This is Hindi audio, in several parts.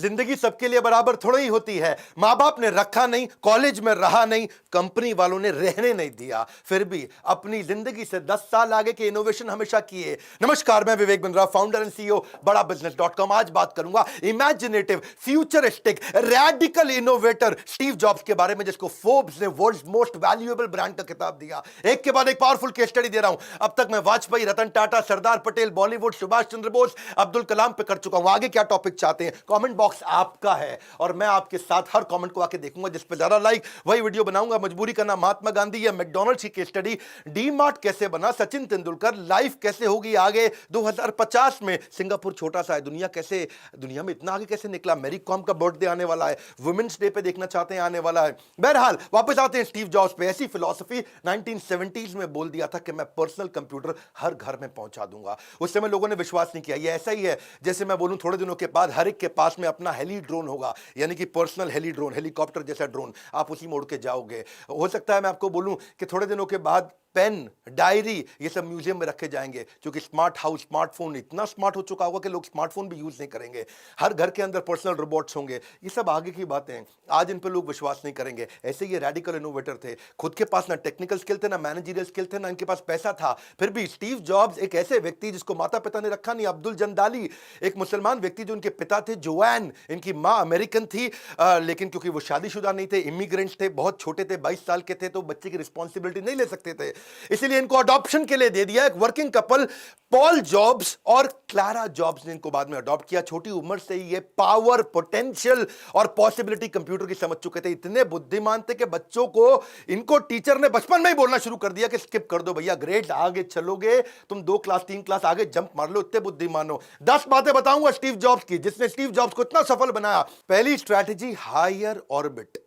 जिंदगी सबके लिए बराबर थोड़ी ही होती है। मां बाप ने रखा नहीं, कॉलेज में रहा नहीं, कंपनी वालों ने रहने नहीं दिया, फिर भी अपनी जिंदगी से 10 साल आगे के इनोवेशन हमेशा किए। नमस्कार, मैं Vivek Bindra, founder and CEO बड़ा बिजनेस.com। आज बात करूंगा imaginative, futuristic, radical innovator Steve jobs के बारे में, जिसको फोर्ब्स ने वर्ल्ड्स मोस्ट वैल्यूएबल ब्रांड का खिताब दिया। एक के बाद एक पावरफुल केस स्टडी दे रहा हूं। अब तक मैं वाजपेयी, रतन टाटा, सरदार पटेल, बॉलीवुड, सुभाष चंद्र बोस, अब्दुल कलाम पे कर चुका हूं। आगे क्या टॉपिक चाहते हैं, कमेंट बॉक्स आपका है और मैं आपके साथ हर कमेंट को आके देखूंगा। जिस पे ज्यादा लाइक वही वीडियो बनाऊंगा। मजबूरी करना, महात्मा गांधी या मैकडॉनल्ड्स की केस स्टडी, डीमार्ट कैसे बना, सचिन तेंदुलकर, लाइफ कैसे होगी आगे 2050 में, सिंगापुर छोटा सा है, दुनिया में इतना आगे कैसे निकला, मैरी कॉम का बर्थडे आने वाला है, वुमेन्स डे पे देखना चाहते हैं, आने वाला है। बहरहाल वापस आते हैं स्टीव जॉब्स पे। ऐसी फिलॉसफी 1970s में बोल दिया था कि मैं पर्सनल कंप्यूटर हर घर में पहुंचा दूंगा। उस समय लोगों ने विश्वास नहीं किया। ये ऐसा ही है जैसे मैं बोलूं थोड़े दिनों के बाद हर एक के पास में अपना हेली ड्रोन होगा, यानी कि पर्सनल हेली ड्रोन, हेलीकॉप्टर जैसा ड्रोन, आप उसी मोड़ के जाओगे। हो सकता है मैं आपको बोलूं कि थोड़े दिनों के बाद पेन, डायरी, ये सब म्यूजियम में रखे जाएंगे, क्योंकि स्मार्ट हाउस, स्मार्टफोन इतना स्मार्ट हो चुका होगा कि लोग स्मार्टफोन भी यूज नहीं करेंगे। हर घर के अंदर पर्सनल रोबोट्स होंगे। ये सब आगे की बातें हैं, आज इन पे लोग विश्वास नहीं करेंगे। ऐसे ये रेडिकल इनोवेटर थे, खुद के पास ना टेक्निकल स्किल थे, ना मैनेजरियल स्किल थे, ना इनके पास पैसा था। फिर भी स्टीव जॉब्स एक ऐसे व्यक्ति जिसको माता पिता ने रखा नहीं, अब्दुल जंदाली, एक मुसलमान व्यक्ति जो उनके पिता थे, जोआन, इनकी मां अमेरिकन थी, लेकिन क्योंकि वो शादीशुदा नहीं थे, इमिग्रेंट्स थे, बहुत छोटे थे, 22 साल के थे, तो बच्चे की रिस्पॉन्सिबिलिटी नहीं ले सकते थे, इसलिए इनको अडॉप्शन के लिए दे दिया। एक वर्किंग कपल, पॉल जॉब्स और क्लारा जॉब्स ने इनको बाद में अडॉप्ट किया। छोटी उम्र से ही ये पावर, पोटेंशियल और पॉसिबिलिटी कंप्यूटर की समझ चुके थे। इतने बुद्धिमान थे कि बच्चों को इनको टीचर ने बचपन में ही बोलना शुरू कर दिया कि स्किप कर दो भैया, ग्रेड आगे चलोगे, तुम 2 क्लास 3 क्लास आगे जंप मार लो, इतने बुद्धिमान हो। 10 बातें बताऊंगा स्टीव जॉब्स की, जिसने स्टीव जॉब्स को इतना सफल बनाया। पहली strategy, higher orbit.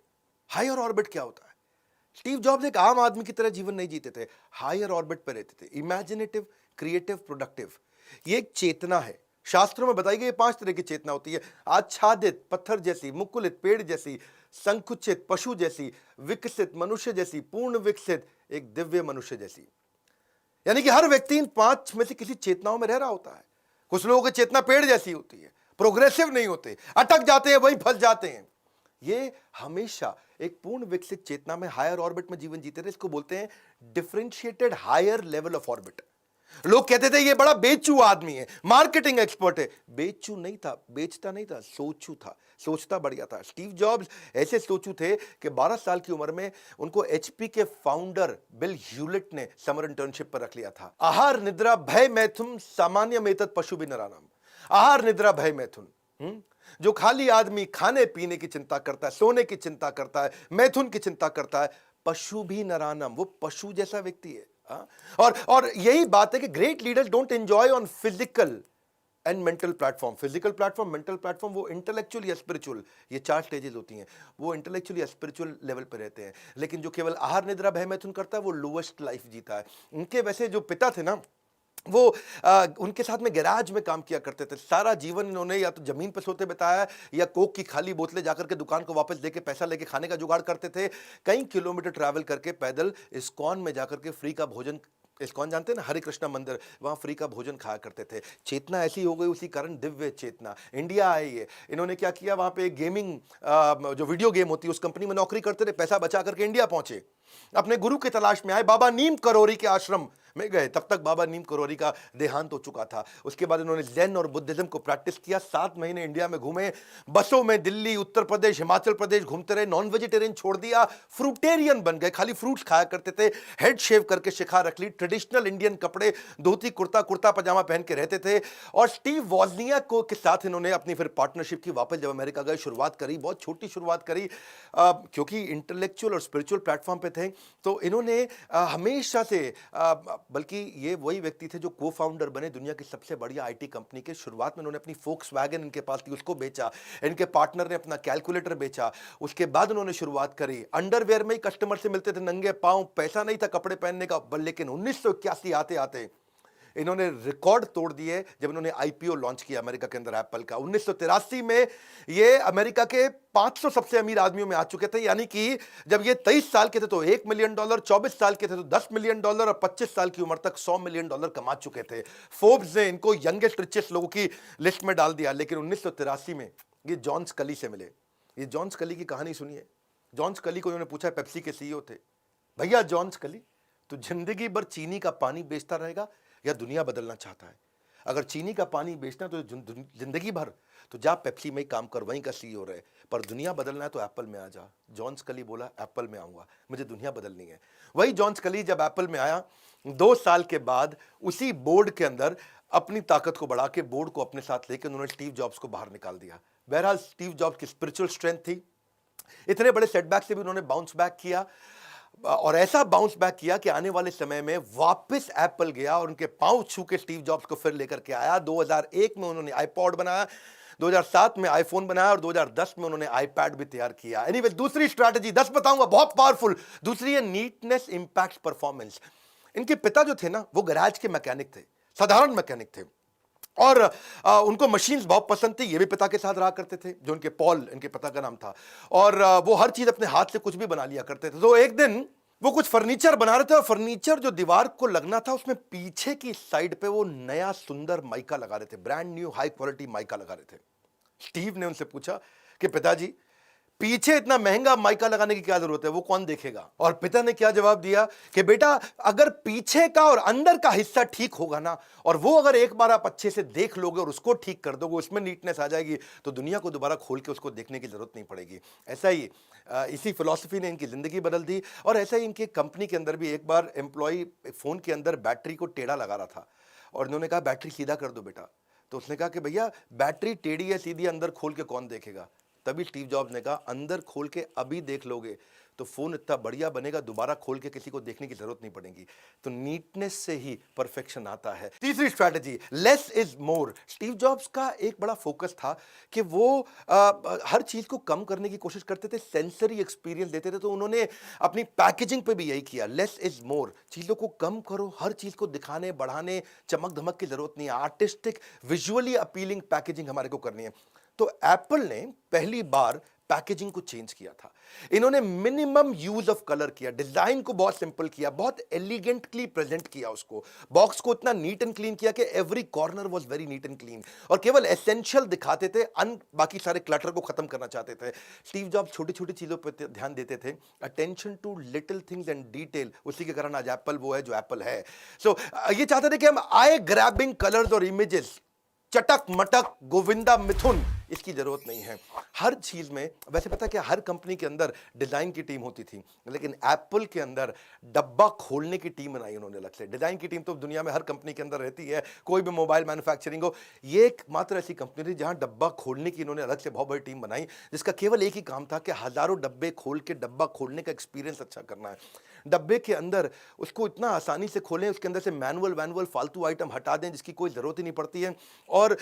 Higher orbit क्या होता है? स्टीव जॉब्स एक आम आदमी की तरह जीवन नहीं जीते थे, हायर ऑर्बिट पर रहते थे। इमेजिनेटिव, क्रिएटिव, प्रोडक्टिव, ये एक चेतना है। शास्त्रों में बताई गई 5 तरह की चेतना होती है। आच्छादित, पत्थर जैसी, मुकुलित, पेड़ जैसी, संकुचित, पशु जैसी, विकसित, मनुष्य जैसी, पूर्ण विकसित, एक दिव्य मनुष्य जैसी। यानी कि हर व्यक्ति इन 5 में से किसी चेतनाओं में रह रहा होता है। कुछ लोगों की चेतना पेड़ जैसी होती है, प्रोग्रेसिव नहीं होते, अटक जाते हैं, वहीं फंस जाते हैं। ये हमेशा एक पूर्ण विकसित चेतना में, हायर ऑर्बिट में जीवन जीते थे। इसको बोलते हैं differentiated higher level of orbit. लोग कहते थे ये बड़ा बेचू आदमी है, मार्केटिंग एक्सपर्ट है। बेचू नहीं था, बेचता नहीं था, सोचू था, सोचता बढ़िया था। स्टीव जॉब्स ऐसे सोचू थे कि 12 साल की उम्र में उनको एचपी के फाउंडर बिल ह्यूलेट ने समर इंटर्नशिप पर रख लिया था। आहार निद्रा भय मैथुन सामान्य मेतद पशु भी नरानाम। आहार निद्रा भय मैथुन, जो खाली आदमी खाने पीने की चिंता करता है, सोने की चिंता करता है, मैथुन की चिंता करता है, पशु भी नरानम, वो पशु जैसा व्यक्ति है। और यही बात है कि great leaders don't enjoy on physical and mental platform. Physical platform, mental platform, वो इंटेलेक्चुअल या स्पिरिचुअल, ये 4 स्टेजेस होती हैं। वो इंटेलेक्चुअल या स्पिरिचुअल लेवल पे रहते हैं। लेकिन जो केवल आहार निद्रा भय मैथुन करता है, वो लोएस्ट लाइफ जीता है। उनके वैसे जो पिता थे ना, वो उनके साथ में गैराज में काम किया करते थे। सारा जीवन इन्होंने या तो जमीन पर सोते बिताया, या कोक की खाली बोतलें जाकर के दुकान को वापस देके पैसा लेके खाने का जुगाड़ करते थे। कई किलोमीटर ट्रैवल करके पैदल इस्कॉन में जाकर के फ्री का भोजन, इस्कॉन जानते हैं ना, हरे कृष्णा मंदिर, वहां फ्री का भोजन खाया करते थे। चेतना ऐसी हो गई, उसी कारण दिव्य चेतना। इंडिया आए ये, इन्होंने क्या किया, वहां पे गेमिंग जो वीडियो गेम होती है उस कंपनी में नौकरी करते थे, पैसा बचा करके इंडिया पहुंचे। अपने गुरु की तलाश में आए, बाबा नीम करोरी के आश्रम में गए। तब तक बाबा नीम करोरी का देहांत हो चुका था। उसके बाद उन्होंने जैन और बुद्धिज्म को प्रैक्टिस किया। 7 महीने इंडिया में घूमे, बसों में दिल्ली, उत्तर प्रदेश, हिमाचल प्रदेश घूमते रहे। नॉन वेजिटेरियन छोड़ दिया, फ्रूटेरियन बन गए, खाली फ्रूट्स खाया करते थे। हेड शेव करके शिखा रख ली, ट्रेडिशनल इंडियन कपड़े, धोती कुर्ता, कुर्ता पजामा पहन के रहते थे। और स्टीव वॉजनियाक को के साथ इन्होंने अपनी फिर पार्टनरशिप की। वापस जब अमेरिका गए, शुरुआत करी, बहुत छोटी शुरुआत करी, क्योंकि इंटेलेक्चुअल और स्पिरिचुअल प्लेटफॉर्म पे थे। तो इन्होंने हमेशा से, बल्कि ये वही व्यक्ति थे जो को फाउंडर बने दुनिया की सबसे बढ़िया आईटी कंपनी के। शुरुआत में उन्होंने अपनी फोक्सवैगन इनके पास थी, उसको बेचा। इनके पार्टनर ने अपना कैलकुलेटर बेचा। उसके बाद उन्होंने शुरुआत करी। अंडरवेयर में ही कस्टमर से मिलते थे नंगे पांव, पैसा नहीं था कपड़े पहनने का। लेकिन 1981 आते आते इन्होंने रिकॉर्ड तोड़ दिए जब इन्होंने आईपीओ लॉन्च किया अमेरिका के अंदर एप्पल का। 1983 में ये अमेरिका के 500 सबसे अमीर आदमियों में आ चुके थे। यानी कि जब ये 23 साल के थे तो $1 मिलियन, 24 साल के थे तो $10 मिलियन, और 25 साल की उम्र तक $100 मिलियन कमा चुके थे। फोर्ब्स ने इनको यंगेस्ट रिचेस्ट लोगों की लिस्ट में डाल दिया। लेकिन 1983 में ये जॉन स्कली से मिले। ये जॉन स्कली की कहानी सुनिए। जॉन स्कली को उन्होंने पूछा, पेप्सी के सीईओ थे, भैया जॉन स्कली, तो जिंदगी भर चीनी का पानी बेचता रहेगा या दुनिया बदलना चाहता है? अगर चीनी का पानी बेचना तो जिंदगी भर तो जा पेप्सी में ही काम कर, वहीं का सीईओ रहे, पर दुनिया बदलना है तो एप्पल में आ जा। जॉन स्कली बोला, एप्पल में आऊंगा, मुझे दुनिया बदलनी है। वही जॉन स्कली जब एप्पल में आया, 2 साल के बाद उसी बोर्ड के अंदर अपनी ताकत को बढ़ा के बोर्ड को अपने साथ लेकर उन्होंने स्टीव जॉब्स को बाहर निकाल दिया। बहरहाल स्टीव जॉब्स की स्पिरिचुअल स्ट्रेंथ थी, इतने बड़े सेटबैक से भी उन्होंने बाउंस बैक किया, और ऐसा बाउंस बैक किया कि आने वाले समय में वापस एप्पल गया और उनके पांव छू के स्टीव जॉब्स को फिर लेकर के आया। 2001 में उन्होंने आईपॉड बनाया, 2007 में आईफोन बनाया और 2010 में उन्होंने आईपैड भी तैयार किया। एनीवे, दूसरी स्ट्रैटेजी 10 बताऊंगा, बहुत पावरफुल। दूसरी है नीटनेस इंपैक्ट परफॉर्मेंस। इनके पिता जो थे ना, वो गैराज के मैकेनिक थे, साधारण मैकेनिक थे, और उनको मशीन्स बहुत पसंद थी। ये भी पिता के साथ रहा करते थे, जो उनके पॉल, इनके पिता का नाम था, और वो हर चीज अपने हाथ से कुछ भी बना लिया करते थे। तो एक दिन वो कुछ फर्नीचर बना रहे थे और फर्नीचर जो दीवार को लगना था, उसमें पीछे की साइड पे वो नया सुंदर माइका लगा रहे थे, brand new high quality mica लगा रहे थे। स्टीव ने उनसे पूछा कि पिताजी, पीछे इतना महंगा माइका लगाने की क्या जरूरत है, वो कौन देखेगा? और पिता ने क्या जवाब दिया कि बेटा, अगर पीछे का और अंदर का हिस्सा ठीक होगा ना, और वो अगर एक बार आप अच्छे से देख लोगे और उसको ठीक कर दोगे, उसमें नीटनेस आ जाएगी, तो दुनिया को दोबारा खोल के उसको देखने की जरूरत नहीं पड़ेगी। ऐसा ही इसी फिलॉसफी ने इनकी जिंदगी बदल दी। और ऐसा ही इनकी कंपनी के अंदर भी एक बार एम्प्लॉय फोन के अंदर बैटरी को टेढ़ा लगा रहा था, और इन्होंने कहा बैटरी सीधा कर दो बेटा। तो उसने कहा कि भैया, बैटरी टेढ़ी है सीधी, अंदर खोल के कौन देखेगा? तभी स्टीव जॉब्स ने कहा, अंदर खोल के अभी देख लोगे तो फोन इतना बढ़िया बनेगा, दोबारा खोल के किसी को देखने की जरूरत नहीं पड़ेगी। तो नीटनेस से ही परफेक्शन आता है। तीसरी strategy, less is more. Steve jobs का एक बड़ा फोकस था कि वो हर चीज को कम करने की कोशिश करते थे, सेंसरी एक्सपीरियंस देते थे। तो उन्होंने अपनी पैकेजिंग पे भी यही किया, लेस इज मोर। चीजों को कम करो, हर चीज को दिखाने बढ़ाने चमक धमक की जरूरत नहीं है, आर्टिस्टिक विजुअली अपीलिंग पैकेजिंग हमारे को करनी है। तो एप्पल ने पहली बार पैकेजिंग को चेंज किया था। इन्होंने मिनिमम यूज ऑफ कलर किया, डिजाइन को बहुत सिंपल किया, बहुत एलिगेंटली प्रेजेंट किया उसको, बॉक्स को इतना नीट एंड क्लीन किया कि every corner was very neat and clean, और केवल एसेंशियल दिखाते थे, बाकी सारे क्लटर को खत्म करना चाहते थे। स्टीव जॉब्स छोटी छोटी चीजों पर ध्यान देते थे, attention to little things and detail. उसी के कारण आज एप्पल वो है जो एप्पल है। सो ये चाहते थे कि हम आई ग्रैबिंग कलर्स और इमेजेस, चटक मटक गोविंदा मिथुन, इसकी जरूरत नहीं है हर चीज में। वैसे पता क्या, हर कंपनी के अंदर डिजाइन की टीम होती थी, लेकिन एप्पल के अंदर डब्बा खोलने की टीम बनाई उन्होंने अलग से। डिजाइन की टीम तो दुनिया में हर कंपनी के अंदर रहती है, कोई भी मोबाइल मैन्युफैक्चरिंग हो, ये एक मात्र ऐसी कंपनी थी जहां डब्बा खोलने की इन्होंने अलग से बहुत बड़ी टीम बनाई, जिसका केवल एक ही काम था कि हजारों डब्बे खोल के डब्बा खोलने का एक्सपीरियंस अच्छा करना है। डब्बे के अंदर उसको इतना आसानी से खोलें, उसके अंदर से मैनुअल फालतू आइटम हटा दें जिसकी कोई जरूरत ही नहीं पड़ती है, और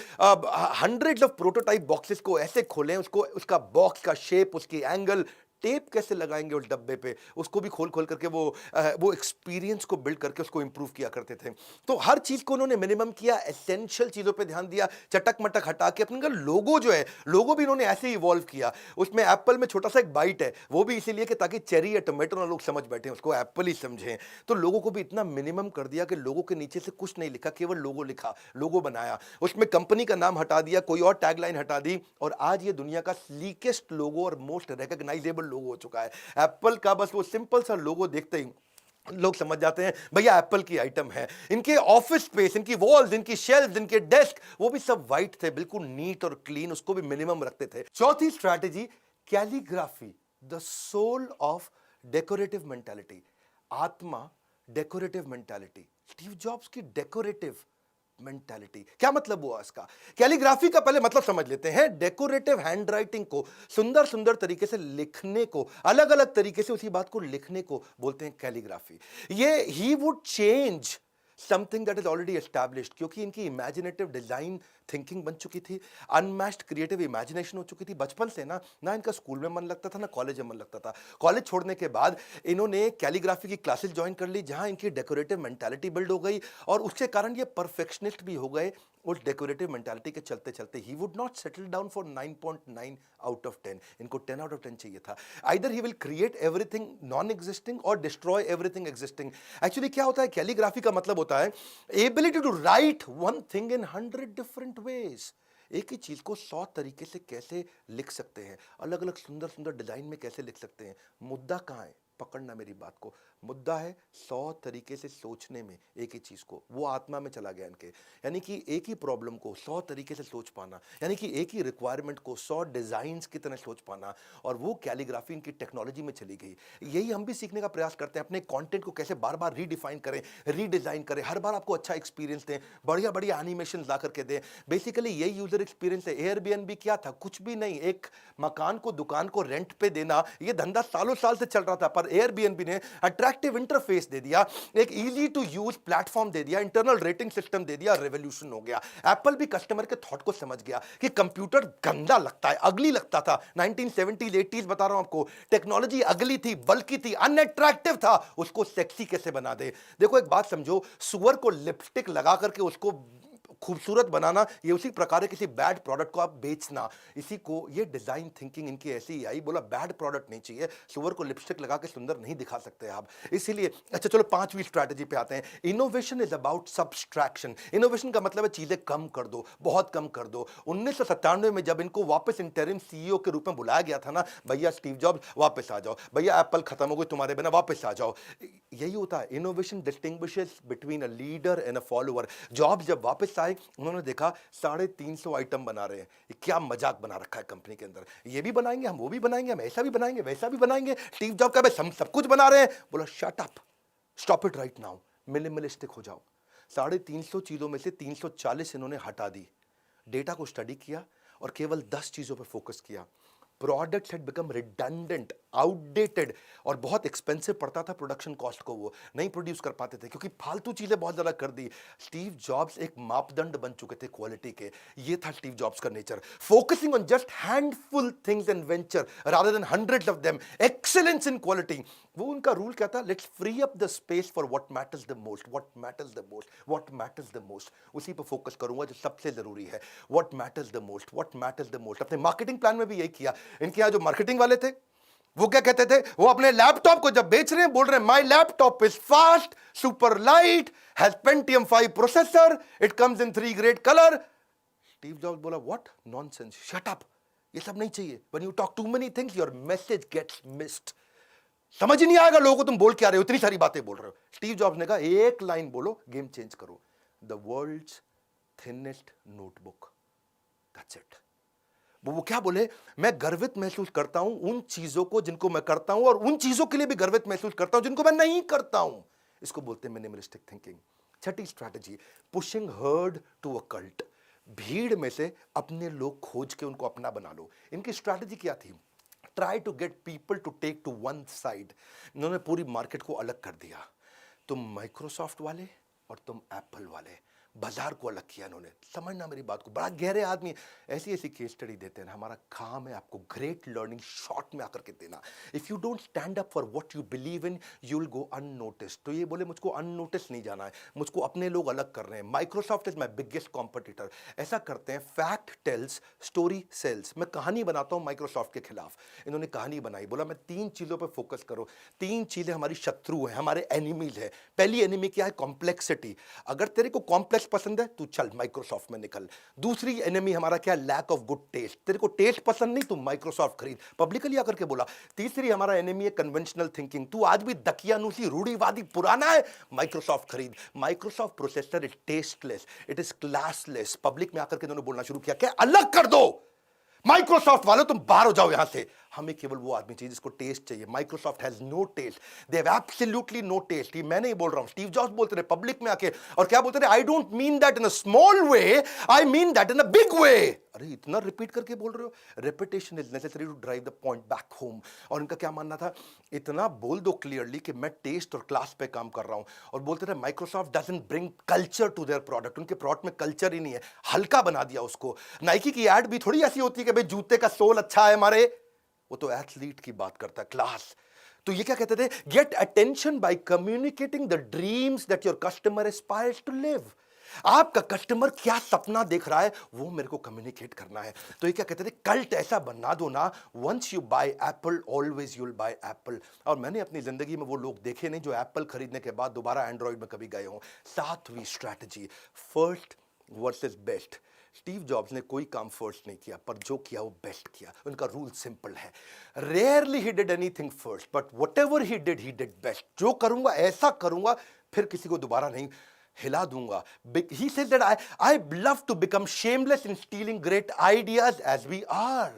हंड्रेड्स ऑफ प्रोटोटाइप बॉक्सेस को ऐसे खोलें, उसको उसका बॉक्स का शेप, उसकी एंगल, टेप कैसे लगाएंगे उस डब्बे पे, उसको भी खोल खोल करके वो एक्सपीरियंस को बिल्ड करके उसको इंप्रूव किया करते थे। तो हर चीज को उन्होंने मिनिमम किया, एसेंशियल चीजों पे ध्यान दिया, चटक मटक हटा के। अपने लोगो जो है, लोगो भी इन्होंने ऐसे ही इवॉल्व किया। उसमें एप्पल में छोटा सा एक बाइट है, वो भी इसीलिए कि ताकि चेरी या टोमेटो ना लोग समझ बैठे, उसको एप्पल ही समझें। तो लोगों को भी इतना मिनिमम कर दिया कि लोगों के नीचे से कुछ नहीं लिखा, केवल लोगो लिखा, लोगो बनाया, उसमें कंपनी का नाम हटा दिया, कोई और टैगलाइन हटा दी, और आज ये दुनिया का स्लीकेस्ट लोगो और मोस्ट रिकॉग्नाइजेबल लोगो हो चुका है एप्पल का। बस वो सिंपल सा लोगो देखते ही लोग समझ जाते हैं भैया एप्पल की आइटम है। इनके ऑफिस स्पेस, इनकी वॉल्स, इनकी शेल्फ, इनके डेस्क, वो भी सब वाइट थे, बिल्कुल नीट और क्लीन, उसको भी मिनिमम रखते थे। चौथी strategy, calligraphy, the soul of decorative mentality. आत्मा डेकोरेटिव मेंटालिटी, स्टीव जॉब्स की डेकोरेटिव मेंटालिटी। क्या मतलब हुआ इसका? कैलीग्राफी का पहले मतलब समझ लेते हैं। डेकोरेटिव हैंडराइटिंग को, सुंदर सुंदर तरीके से लिखने को, अलग अलग तरीके से उसी बात को लिखने को बोलते हैं कैलीग्राफी। ये he would change something that is already established, क्योंकि इनकी इमेजिनेटिव डिजाइन थिंकिंग बन चुकी थी, अनमैच्ड क्रिएटिव इमेजिनेशन हो चुकी थी। बचपन से ना इनका स्कूल में मन लगता था, ना कॉलेज में मन लगता था। कॉलेज छोड़ने के बाद इन्होंने कैलीग्राफी की क्लासेस ज्वाइन कर ली, जहां इनकी डेकोरेटिव मेंटालिटी बिल्ड हो गई, और उसके कारण ये परफेक्शनिस्ट भी हो गए। उस डेकोरेटिव मेंटालिटी के चलते चलते ही would not settle down for 9.9 out of 10, इनको 10 आउट ऑफ 10 चाहिए था। Either he will create everything non existing और डिस्ट्रॉय एवरीथिंग एग्जिस्टिंग। एक्चुअली क्या होता है, कैलीग्राफी का मतलब होता है ability to write one thing in 100 different ways। एक ही चीज़ को 100 तरीके से कैसे लिख सकते हैं, अलग अलग सुंदर सुंदर डिज़ाइन में कैसे लिख सकते हैं। मुद्दा कहाँ है, पकड़ना मेरी बात को। मुद्दा है 100 तरीके से सोचने में एक ही चीज़ को, वो आत्मा में चला गया इनके। यानी कि एक ही प्रॉब्लम को 100 तरीके से सोच पाना, यानी कि एक ही रिक्वायरमेंट को 100 डिज़ाइंस की तरह सोच पाना, और वो कैलीग्राफी इनकी टेक्नोलॉजी में चली गई। यही हम भी सीखने का प्रयास करते हैं, अपने कंटेंट को कैसे बार बार रीडिफाइन करें, रीडिज़ाइन करें, हर बार आपको अच्छा एक्सपीरियंस दें, बढ़िया बढ़िया एनिमेशन ला करके दें। बेसिकली यही यूज़र एक्सपीरियंस है। एयरबीएनबी क्या था, कुछ भी नहीं, एक मकान को, दुकान को रेंट पे देना, ये धंधा सालों साल से चल रहा था। पर एयरबीएनबी ने अट्रैक्टिव इंटरफेस दे दिया, एक इजी टू यूज प्लेटफॉर्म दे दिया, इंटरनल रेटिंग सिस्टम दे दिया, रेवोल्यूशन हो गया। एप्पल भी कस्टमर के थॉट को समझ गया कि कंप्यूटर गंदा लगता है, अगली लगता था। 1970s 80s बता रहा हूं आपको, टेक्नोलॉजी अगली थी, बल्कि थी, अनअट्रैक्टिव था, उसको सेक्सी कैसे बना दे। देखो एक बात समझो, सुअर को लिपस्टिक लगा करके उसको खूबसूरत बनाना, ये उसी प्रकार है किसी बैड प्रोडक्ट को आप बेचना। इसी को, ये डिजाइन थिंकिंग इनकी ऐसी ही आई, बोला बैड प्रोडक्ट नहीं चाहिए, सुअर को लिपस्टिक लगा के सुंदर नहीं दिखा सकते आप। इसीलिए अच्छा चलो 5वीं स्ट्रैटेजी पे आते हैं। Innovation is about subtraction. Innovation का मतलब है चीजें कम कर दो, बहुत कम कर दो। 1997 में जब इनको वापस इंटरिम सीईओ के रूप में बुलाया गया था ना, भैया स्टीव जॉब्स वापस आ जाओ, भैया एप्पल खत्म हो गई तुम्हारे बिना, वापस आ जाओ। यही होता है, innovation distinguishes between a leader and a follower. Jobs जब वापस आए, उन्होंने देखा 350 आइटम बना रहे हैं, ये क्या मजाक बना रखा है कंपनी के अंदर, ये भी बनाएंगे हम, वो भी बनाएंगे हम, ऐसा भी बनाएंगे, वैसा भी बनाएंगे। स्टीव जॉब का भाई हम सब कुछ बना रहे हैं। बोला shut up, stop it right now, minimalistic हो जाओ। 350 चीजों में से 340 इन्होंने हटा दी, डेटा को स्टडी किया और केवल 10 चीजों पर फोकस किया। Products had become redundant, outdated, और बहुत एक्सपेंसिव पड़ता था प्रोडक्शन कॉस्ट को, वो नहीं प्रोड्यूस कर पाते थे क्योंकि फालतू चीजें बहुत ज्यादा कर दी। स्टीव जॉब्स एक मापदंड बन चुके थे क्वालिटी के। ये था स्टीव जॉब्स का nature, focusing on just handful things and venture rather than hundreds of them, excellence in quality. वो उनका रूल क्या था, let's free up the space for what matters the most, what matters the most, what matters the most. उसी पर फोकस करूंगा जो सबसे जरूरी है, what matters the most, what matters the most. अपने मार्केटिंग प्लान में भी यही किया। इनके यहां जो मार्केटिंग वाले थे वो क्या कहते थे, वो अपने लैपटॉप को जब बेच रहे हैं बोल रहे हैं my laptop is fast, super light, has Pentium 5 processor, it comes in 3 grade colour. Steve Jobs बोला व्हाट नॉनसेंस, शट अप, ये सब नहीं चाहिए। When you talk to many things your message gets missed, समझ ही नहीं आएगा लोगों को तुम बोल क्या रहे हो, इतनी सारी बातें बोल रहे हो। स्टीव जॉब्स ने कहा एक लाइन बोलो, गेम चेंज करो, the world's thinnest notebook, that's it. वो क्या बोले, मैं गर्वित महसूस करता हूं उन चीजों को जिनको मैं करता हूं, और उन चीजों के लिए भी गर्वित महसूस करता हूं जिनको मैं नहीं करता हूं। इसको बोलते हैं मिनिमलिस्टिक थिंकिंग। छठी strategy, pushing herd to a cult. भीड़ में से अपने लोग खोज के उनको अपना बना लो। इनकी स्ट्रैटेजी क्या थी, try to get people to take to one side. इन्होंने पूरी मार्केट को अलग कर दिया, तुम माइक्रोसॉफ्ट वाले और तुम एप्पल वाले, बाजार को अलग किया इन्होंने। समझना मेरी बात को, बड़ा गहरे आदमी ऐसी ऐसी केस स्टडी देते हैं। हमारा काम है आपको ग्रेट लर्निंग शॉर्ट में आकर के देना। If you don't stand up for what you believe in, you will go unnoticed. तो ये बोले मुझको अननोटिस नहीं जाना है, मुझको अपने लोग अलग कर रहे हैं। Microsoft is my biggest competitor. ऐसा करते हैं, फैक्ट टेल्स, स्टोरी सेल्स। मैं कहानी बनाता हूं माइक्रोसॉफ्ट के खिलाफ, इन्होंने कहानी बनाई, बोला मैं 3 चीजों पर फोकस करो। 3 चीजें हमारी शत्रु हैं, हमारे एनिमीज है। पहली एनिमी क्या है, कॉम्प्लेक्सिटी। अगर तेरे को कॉम्प्लेक्स पसंद है तू चल माइक्रोसॉफ्ट में निकल। दूसरी एनिमी हमारा क्या, लैक ऑफ गुड टेस्ट। तेरे को टेस्ट पसंद नहीं, तू माइक्रोसॉफ्ट खरीद, पब्लिकली आकर के बोला। तीसरी हमारा एनिमी है कन्वेंशनल थिंकिंग, तू आज भी दकियानूसी रूढ़िवादी पुराना है, माइक्रोसॉफ्ट खरीद। Microsoft processor is tasteless, it is classless. Public में आकर के उन्होंने बोलना शुरू किया, क्या अलग कर दो, माइक्रोसॉफ्ट वालों तुम बाहर हो जाओ यहां से, हमें केवल वो आदमी चाहिए जिसको टेस्ट चाहिए। Microsoft has no taste, they have absolutely no taste. ये मैं नहीं बोल रहा हूं, स्टीव जॉब्स बोलते रहे पब्लिक में आके, और क्या बोलते रहे, I don't mean that in a small way, I mean that in a big way. अरे इतना रिपीट करके बोल रहे हो, repetition is necessary to drive the point back home. और इनका क्या मानना था, इतना बोल दो क्लियरली कि मैं टेस्ट और क्लास पे काम कर रहा हूं। और बोलते रहे Microsoft doesn't bring culture to their product, उनके प्रोडक्ट में कल्चर ही नहीं है, हल्का बना दिया उसको। नाइकी की एड भी थोड़ी ऐसी होती है कि भाई जूते का सोल अच्छा है हमारे, वो तो एथलीट की बात करता है, क्लास। तो ये क्या कहते थे, get attention by communicating the dreams that your customer aspires to live. आपका कस्टमर क्या सपना देख रहा है वो मेरे को कम्युनिकेट करना है। तो ये क्या कहते थे, कल्ट ऐसा बना दो ना, once you buy Apple always you will buy Apple. और मैंने अपनी जिंदगी में वो लोग देखे नहीं जो एप्पल खरीदने के बाद दोबारा एंड्रॉइड में कभी गए हों। 7वीं strategy, first versus best. Steve Jobs ने कोई काम फर्स्ट नहीं किया, पर जो किया वो बेस्ट किया। उनका रूल सिंपल है, rarely he did anything first but whatever he did best. जो करूंगा ऐसा करूंगा, फिर किसी को दोबारा नहीं हिला दूंगा। He said that I love to become shameless in stealing great ideas as we are।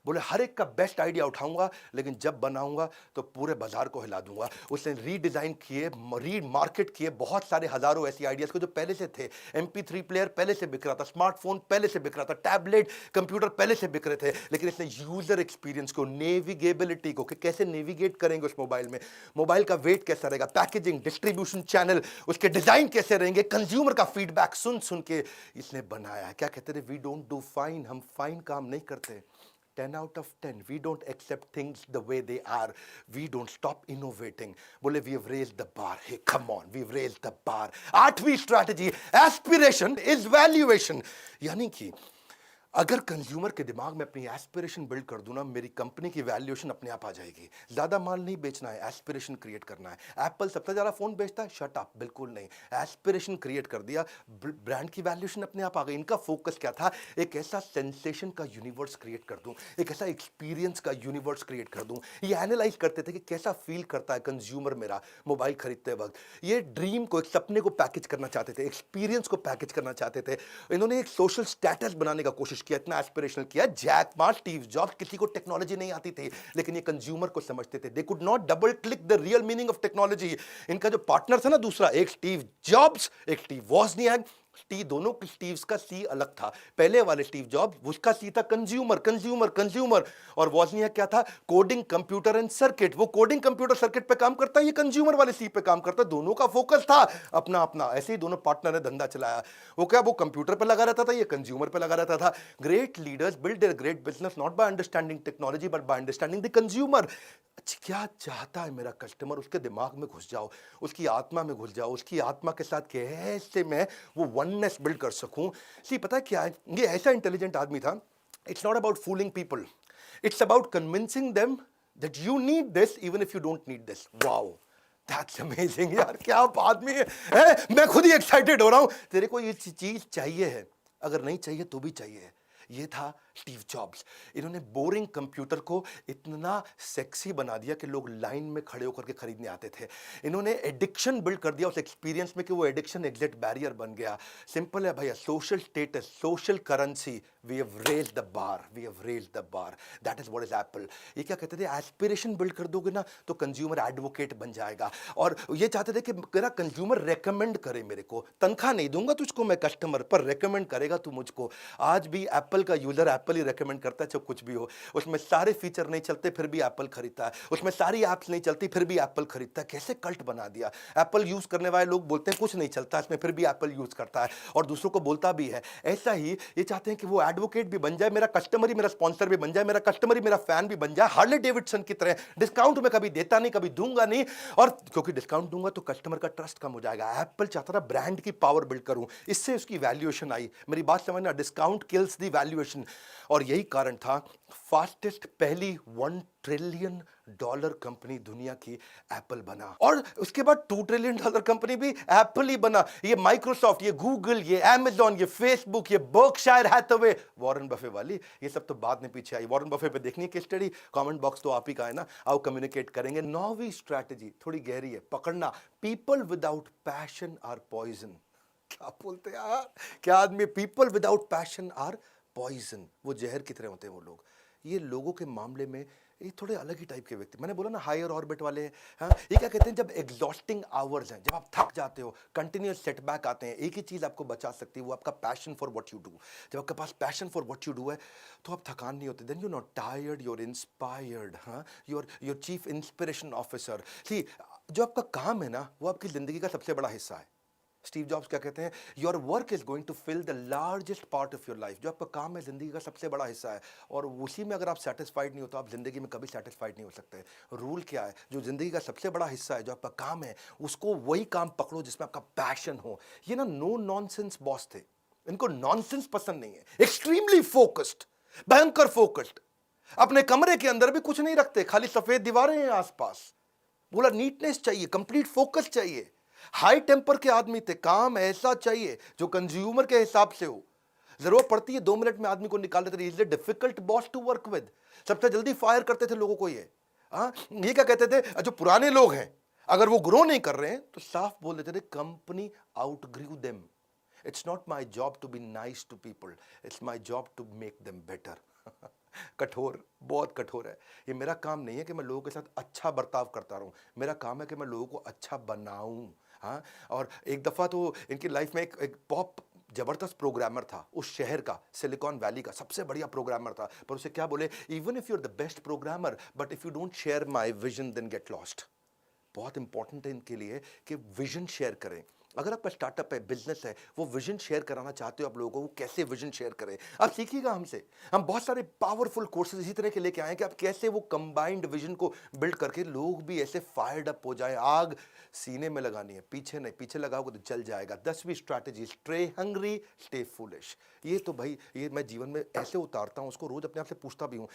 बोले हर एक का बेस्ट आइडिया उठाऊंगा, लेकिन जब बनाऊंगा तो पूरे बाजार को हिला दूंगा। उसने रीडिजाइन किए, रीमार्केट किए बहुत सारे हजारों ऐसी आइडियाज को जो पहले से थे। MP3 प्लेयर पहले से बिक रहा था, स्मार्टफोन पहले से बिक रहा था, टैबलेट कंप्यूटर पहले से बिक रहे थे, लेकिन इसने यूजर एक्सपीरियंस को, नेविगेबिलिटी को, कि कैसे नेविगेट करेंगे उस मोबाइल में, मोबाइल का वेट कैसा रहेगा, पैकेजिंग, डिस्ट्रीब्यूशन चैनल, उसके डिजाइन कैसे रहेंगे, कंज्यूमर का फीडबैक सुन सुन के इसने बनाया। क्या कहते थे, वी डोंट डू फाइन, हम फाइन काम नहीं करते। 10 out of 10, we don't accept things the way they are, we don't stop innovating। बोले we have raised the bar, hey come on, we've raised the bar। 8वीं स्ट्रैटेजी, एस्पिरेशन इज वैल्यूएशन। यानी कि अगर कंज्यूमर के दिमाग में अपनी एस्पिरेशन बिल्ड कर दूं ना, मेरी कंपनी की वैल्यूएशन अपने आप आ जाएगी। ज्यादा माल नहीं बेचना है, एस्पिरेशन क्रिएट करना है। एप्पल सबसे ज्यादा फोन बेचता है, शट अप, बिल्कुल नहीं। एस्पिरेशन क्रिएट कर दिया, ब्रांड की वैल्यूएशन अपने आप आ गई। इनका फोकस क्या था, एक ऐसा सेंसेशन का यूनिवर्स क्रिएट कर दूं, एक ऐसा एक्सपीरियंस का यूनिवर्स क्रिएट कर दूं। ये एनालाइज करते थे कि कैसा फील करता है कंज्यूमर मेरा मोबाइल खरीदते वक्त। ये ड्रीम को, एक सपने को पैकेज करना चाहते थे, एक्सपीरियंस को पैकेज करना चाहते थे। इन्होंने एक सोशल स्टेटस बनाने का कोशिश किया, इतना एस्पिरेशनल किया। जैक मा, स्टीव जॉब्स, किसी को टेक्नोलॉजी नहीं आती थी, लेकिन ये कंज्यूमर को समझते थे। They could not double click the real meaning of technology. इनका जो पार्टनर था ना दूसरा, एक स्टीव जॉब्स, एक स्टीव वॉजनियाक, दोनों के स्टीव्स का सी अलग था। पहले वाले स्टीव जॉब्स, उसका सी था कंज्यूमर कंज्यूमर कंज्यूमर, और वॉजनियाक क्या था, कोडिंग कंप्यूटर एंड सर्किट। वो कोडिंग कंप्यूटर सर्किट पे काम करता है, ये कंज्यूमर वाले सी पे काम करता है। दोनों का फोकस था अपना अपना। ऐसे ही दोनों पार्टनर ने धंधा चलाया। वो क्या, वो कंप्यूटर पे लगा रहता था, ये कंज्यूमर पे लगा रहता था। Great leaders build their great business not by understanding technology but by understanding the consumer. क्या चाहता है मेरा कस्टमर, उसके दिमाग में घुस जाओ, उसकी आत्मा में घुस जाओ, उसकी आत्मा के साथ कैसे मैं वो वननेस बिल्ड कर सकूं। सी पता है क्या है, ये ऐसा इंटेलिजेंट आदमी था। It's not about fooling people, it's about convincing them that you need this even if you don't need this. Wow, that's amazing यार, क्या आदमी है, मैं खुद ही एक्साइटेड हो रहा हूं। तेरे को ये चीज चाहिए है, अगर नहीं चाहिए तो भी चाहिए। ये था स्टीव जॉब्स। इन्होंने बोरिंग कंप्यूटर को इतना सेक्सी बना दिया कि लोग लाइन में खड़े होकर के खरीदने आते थे। इन्होंने एडिक्शन बिल्ड कर दिया उस एक्सपीरियंस में कि वो एडिक्शन एग्जिट बैरियर बन गया। सिंपल है भैया, social status, social currency, we have raised the bar, we have raised the bar. That is what is Apple. ये क्या कहते थे, एस्पिरेशन बिल्ड कर दोगे ना तो कंज्यूमर एडवोकेट बन जाएगा। और ये चाहते थे कि मेरा कंज्यूमर रेकमेंड करे मेरे को। तनख्वाह नहीं दूंगा तुझको मैं कस्टमर, पर रेकमेंड करेगा तू मुझको। आज भी एप्पल का यूजर एप्पल ही रेकमेंड करता है, चाहे कुछ भी हो। उसमें सारे फीचर नहीं चलते फिर भी एप्पल खरीदता है, उसमें सारी ऐप्स नहीं चलती फिर भी एप्पल खरीदता है। कैसे कल्ट बना दिया। एप्पल यूज करने वाले लोग बोलते हैं कुछ नहीं चलता इसमें, फिर भी एप्पल यूज करता है और दूसरों को बोलता भी है। ऐसा ही ये चाहते हैं कि वो एडवोकेट भी बन जाए, मेरा कस्टमर ही मेरा स्पॉन्सर भी बन जाए, मेरा कस्टमर ही मेरा फैन भी बन जाए। हार्ले डेविडसन की तरह डिस्काउंट में कभी देता नहीं, कभी दूंगा नहीं, और क्योंकि डिस्काउंट दूंगा तो कस्टमर का ट्रस्ट कम हो जाएगा। एप्पल चाहता था ब्रांड की पावर बिल्ड करूं, इससे उसकी वैल्यूएशन आई। मेरी बात समझना, डिस्काउंट किल्स दी वैल्यूएशन। और यही कारण था फास्टेस्ट पहली $1 ट्रिलियन कंपनी दुनिया की एप्पल बना, और उसके बाद $2 ट्रिलियन कंपनी भी एप्पल ही बना। ये माइक्रोसॉफ्ट, ये गूगल, ये अमेज़न, ये फेसबुक, ये बर्कशायर हैथवे, वॉरेन बफे वाली, ये सब तो बाद में पीछे आई। वॉरेन बफे पे देखनी है केस स्टडी, कमेंट बॉक्स तो आप ही का है ना, आओ कम्युनिकेट करेंगे। 9वीं स्ट्रैटेजी थोड़ी गहरी है, पकड़ना। People without passion are poison. क्या बोलते हैं यार, क्या आदमी, people without passion are poison. वो जहर की तरह होते हैं वो लोग। ये लोगों के मामले में ये थोड़े अलग ही टाइप के व्यक्ति, मैंने बोला ना हायर ऑर्बिट वाले हैं। हाँ, ये क्या कहते हैं, जब एग्जॉस्टिंग आवर्स हैं, जब आप थक जाते हो, कंटिन्यूअस सेटबैक आते हैं, एक ही चीज आपको बचा सकती है, वो आपका passion for what you do. जब आपके पास passion for what you do है तो आप थकान नहीं होते, then you not tired, you are inspired. हाँ, your chief inspiration officer. See, जो आपका काम है ना, वो आपकी जिंदगी का सबसे बड़ा हिस्सा है। स्टीव जॉब्स क्या कहते हैं, your work is going to fill the largest part of your life. जो आपका काम है जिंदगी का सबसे बड़ा हिस्सा है, और उसी में अगर आप सेटिस्फाइड नहीं हो तो आप जिंदगी में कभी सेटिस्फाइड नहीं हो सकते। रूल क्या है, जो जिंदगी का सबसे बड़ा हिस्सा है, जो आपका काम है, उसको वही काम पकड़ो जिसमें आपका पैशन हो। ये ना नो नॉनसेंस बॉस थे, इनको नॉनसेंस पसंद नहीं है। एक्सट्रीमली फोकस्ड, भयंकर फोकस्ड। अपने कमरे के अंदर भी कुछ नहीं रखते, खाली सफेद दीवारें हैं आसपास। बोला नीटनेस चाहिए, कंप्लीट फोकस चाहिए। हाई टेम्पर के आदमी थे, काम ऐसा चाहिए जो कंज्यूमर के हिसाब से हो। जरूरत पड़ती है 2 मिनट में आदमी को निकाल देते, is a difficult boss to work with. सबसे जल्दी फायर करते थे लोगों को ये। ये क्या कहते थे, जो पुराने लोग हैं अगर वो ग्रो नहीं कर रहे हैं तो साफ बोल देते थे, company outgrew them. It's not my job to be nice to people, it's my job to make them better. कठोर, बहुत कठोर है। ये मेरा काम नहीं है कि मैं लोगों के साथ अच्छा बर्ताव करता रहूं, मेरा काम है कि मैं लोगों को अच्छा बनाऊं। हाँ, और एक दफा तो इनकी लाइफ में एक बहुत जबरदस्त प्रोग्रामर था उस शहर का, सिलिकॉन वैली का सबसे बढ़िया प्रोग्रामर था, पर उसे क्या बोले, even if you are the best programmer but if you don't share my vision then get lost. बहुत इंपॉर्टेंट है इनके लिए कि विजन शेयर करें। अगर आपका स्टार्टअप है, बिजनेस है, वो विजन शेयर कराना चाहते हो आप लोगों को, वो कैसे विजन शेयर करें आप सीखिएगा हमसे। हम बहुत सारे पावरफुल कोर्सेज इसी तरह के लेके आए कि आप कैसे वो कंबाइंड विजन को बिल्ड करके लोग भी ऐसे फायर्ड अप हो जाए। आग सीने में लगानी है, पीछे नहीं, पीछे लगाओगे तो जल जाएगा। 10वीं strategy, stay hungry stay foolish. ये तो भाई ये मैं जीवन में ऐसे उतारता हूँ, उसको रोज अपने आप से पूछता भी हूँ।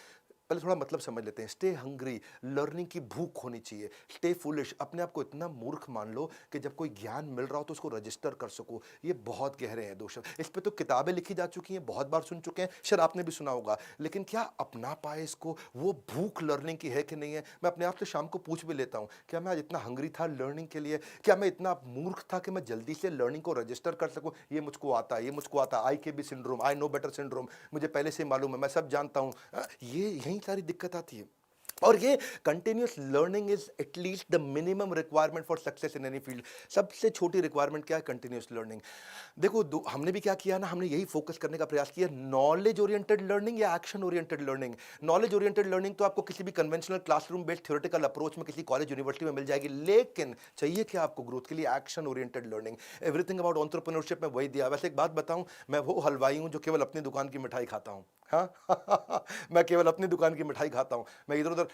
पहले थोड़ा मतलब समझ लेते हैं। स्टे हंग्री, लर्निंग की भूख होनी चाहिए। स्टे फुलिश, अपने आप को इतना मूर्ख मान लो कि जब कोई ज्ञान मिल रहा हो तो उसको रजिस्टर कर सको। ये बहुत गहरे हैं 2 शब्द। इस पे तो किताबें लिखी जा चुकी हैं, बहुत बार सुन चुके हैं, शायद आपने भी सुना होगा, लेकिन क्या अपना पाए इसको? वो भूख लर्निंग की है कि नहीं है? मैं अपने आप से शाम को पूछ भी लेता हूँ, क्या मैं आज इतना हंग्री था लर्निंग के लिए? क्या मैं इतना मूर्ख था कि मैं जल्दी से लर्निंग को रजिस्टर कर सकूँ? ये मुझको आता है, ये मुझको आता है, IKB syndrome, I know better syndrome, मुझे पहले से मालूम है, मैं सब जानता हूँ। ये यही सारी दिक्कत आती है। और ये continuous learning is at least the minimum requirement for success in any field. सबसे छोटी रिक्वायरमेंट क्या है? Continuous learning. देखो हमने भी क्या किया ना, हमने यही फोकस करने का प्रयास किया, नॉलेज ओरिएंटेड लर्निंग या action oriented learning. Knowledge oriented learning तो आपको किसी भी conventional classroom based theoretical approach में किसी कॉलेज यूनिवर्सिटी में मिल जाएगी, लेकिन चाहिए क्या आपको ग्रोथ के लिए? Action oriented learning. Everything about entrepreneurship में वही दिया। वैसे एक बात बताऊं, मैं वो हलवाई हूं जो केवल अपनी दुकान की मिठाई खाता हूं। हाँ मैं केवल अपनी दुकान की मिठाई खाता हूं। मैं इधर उधर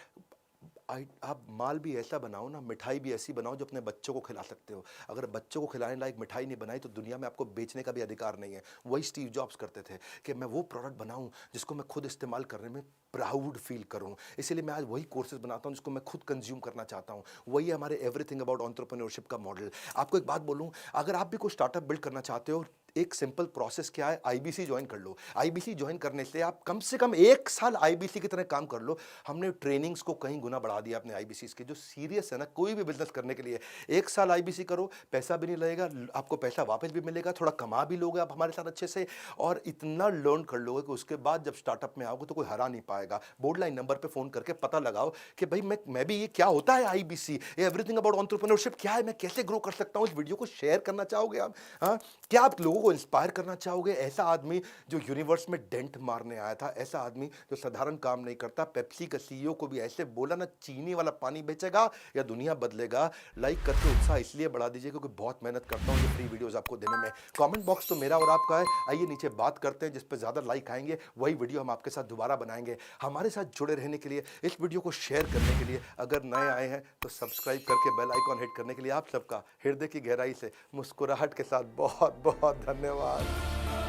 आप माल भी ऐसा बनाओ ना, मिठाई भी ऐसी बनाओ जो अपने बच्चों को खिला सकते हो। अगर बच्चों को खिलाने लायक मिठाई नहीं बनाई तो दुनिया में आपको बेचने का भी अधिकार नहीं है। वही स्टीव जॉब्स करते थे कि मैं वो प्रोडक्ट बनाऊं जिसको मैं खुद इस्तेमाल करने में प्राउड फील करूं। इसीलिए मैं आज वही कोर्सेज बनाता हूं जिसको मैं खुद कंज्यूम करना चाहता हूं। वही है हमारे एवरीथिंग अबाउट एंटरप्रेन्योरशिप का मॉडल। आपको एक बात बोलूं, अगर आप भी कोई स्टार्टअप बिल्ड करना चाहते हो, एक सिंपल प्रोसेस क्या है, IBC ज्वाइन कर लो। IBC ज्वाइन करने से आप कम से कम 1 साल IBC की तरह काम कर लो। हमने ट्रेनिंग्स को कहीं गुना बढ़ा दिया अपने IBCs के। जो सीरियस है ना कोई भी बिजनेस करने के लिए, 1 साल IBC करो, पैसा भी नहीं लगेगा, आपको पैसा वापस भी मिलेगा, थोड़ा कमा भी लोगे आप हमारे साथ अच्छे से, और इतना लर्न कर लोगे कि उसके बाद जब स्टार्टअप में आओगे तो कोई हरा नहीं पाएगा। बोर्ड लाइन नंबर पे फोन करके पता लगाओ कि भाई मैं भी, ये क्या होता है IBC, एवरीथिंग अबाउट एंटरप्रेन्योरशिप क्या है, मैं कैसे ग्रो कर सकता हूँ। इस वीडियो को शेयर करना चाहोगे आप? हाँ, क्या आप लोगों को इंस्पायर करना चाहोगे? ऐसा आदमी जो यूनिवर्स में डेंट मारने आया था, ऐसा आदमी जो साधारण काम नहीं करता, पेप्सी का CEO को भी ऐसे बोला ना, चीनी वाला पानी बेचेगा या दुनिया बदलेगा। लाइक करके उत्साह इसलिए बढ़ा दीजिए क्योंकि बहुत मेहनत करता हूँ ये फ्री वीडियोस आपको देने में। कमेंट बॉक्स तो मेरा और आपका है, आइए नीचे बात करते हैं, जिस पे ज्यादा लाइक आएंगे वही वीडियो हम आपके साथ दोबारा बनाएंगे। हमारे साथ जुड़े रहने के लिए, इस वीडियो को शेयर करने के लिए, अगर नए आए हैं तो सब्सक्राइब करके बेल आइकॉन हिट करने के लिए आप सबका हृदय की गहराई से मुस्कुराहट के साथ बहुत बहुत धन्यवाद।